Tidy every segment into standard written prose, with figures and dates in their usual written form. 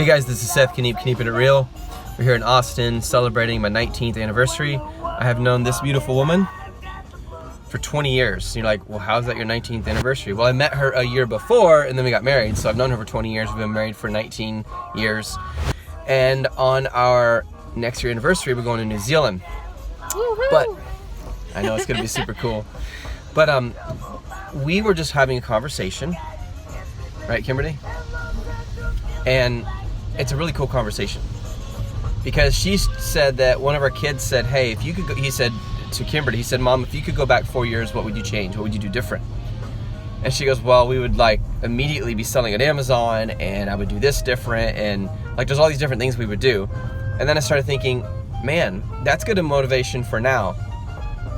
Hey guys, this is Seth Keeping It Real. We're here in Austin celebrating my 19th anniversary. I have known this beautiful woman for 20 years. And you're like, well, how's that your 19th anniversary? Well, I met her a year before and then we got married. So I've known her for 20 years. We've been married for 19 years. And on our next year anniversary, we're going to New Zealand. Woo-hoo. But I know it's gonna be super cool. But we were just having a conversation, right, Kimberly? And it's a really cool conversation because she said that one of our kids said, hey, if you could go, he said to Kimberly, he said, Mom, if you could go back 4 years, what would you change? What would you do different? And she goes, well, we would like immediately be selling at Amazon and I would do this different and like there's all these different things we would do. And then I started thinking, man, that's good motivation for now.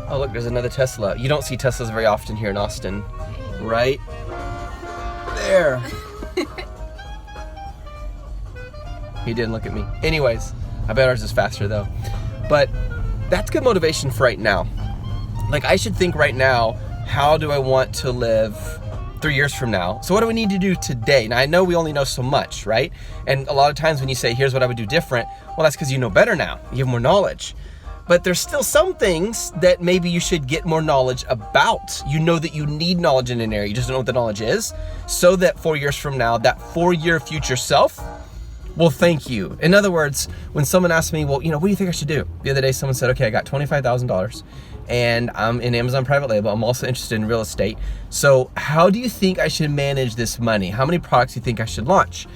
Oh, look, there's another Tesla. You don't see Teslas very often here in Austin, right? There. He didn't look at me. Anyways, I bet ours is faster though. But that's good motivation for right now. Like I should think right now, how do I want to live 3 years from now? So what do we need to do today? Now I know we only know so much, right? And a lot of times when you say, here's what I would do different, well, that's because you know better now. You have more knowledge. But there's still some things that maybe you should get more knowledge about. You know that you need knowledge in an area. You just don't know what the knowledge is. So that 4 years from now, that 4-year future self will thank you. In other words, when someone asked me, well, what do you think I should do? The other day, someone said, okay, I got $25,000 and I'm in Amazon private label. I'm also interested in real estate. So how do you think I should manage this money? How many products do you think I should launch?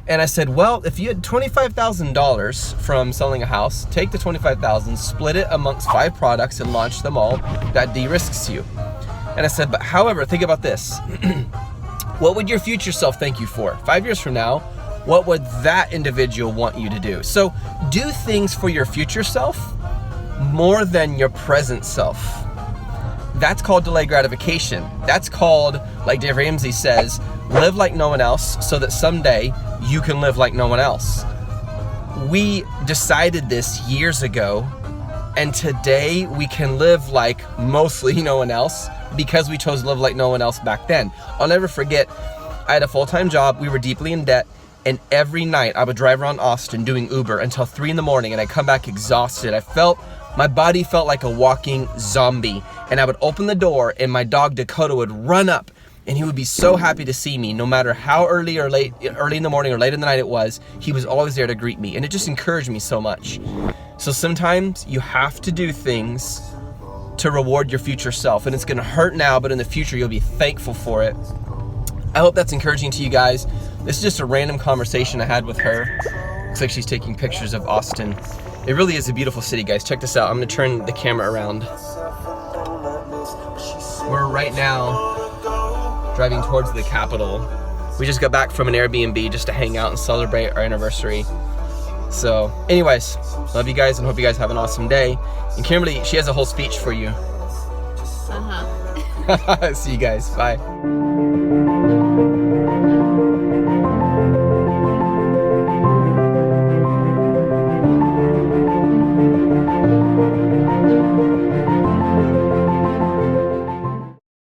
And I said, well, if you had $25,000 from selling a house, take the $25,000, split it amongst 5 products and launch them all. That de-risks you. And I said, but however, think about this. What would your future self thank you for? 5 years from now, what would that individual want you to do? So do things for your future self more than your present self. That's called delayed gratification. That's called, like Dave Ramsey says, live like no one else so that someday you can live like no one else. We decided this years ago, and today we can live like mostly no one else because we chose to live like no one else back then. I'll never forget, I had a full-time job, we were deeply in debt, and every night I would drive around Austin doing Uber until 3 in the morning and I'd come back exhausted. My body felt like a walking zombie, and I would open the door and my dog Dakota would run up and he would be so happy to see me no matter how early in the morning or late in the night it was. He was always there to greet me, and it just encouraged me so much. So sometimes you have to do things to reward your future self, and it's gonna hurt now, but in the future you'll be thankful for it. I hope that's encouraging to you guys. This is just a random conversation I had with her. Looks like she's taking pictures of Austin. It really is a beautiful city, guys. Check this out. I'm gonna turn the camera around. We're right now driving towards the Capitol. We just got back from an Airbnb just to hang out and celebrate our anniversary. So anyways, love you guys and hope you guys have an awesome day. And Kimberly, she has a whole speech for you. Uh-huh. See you guys, bye.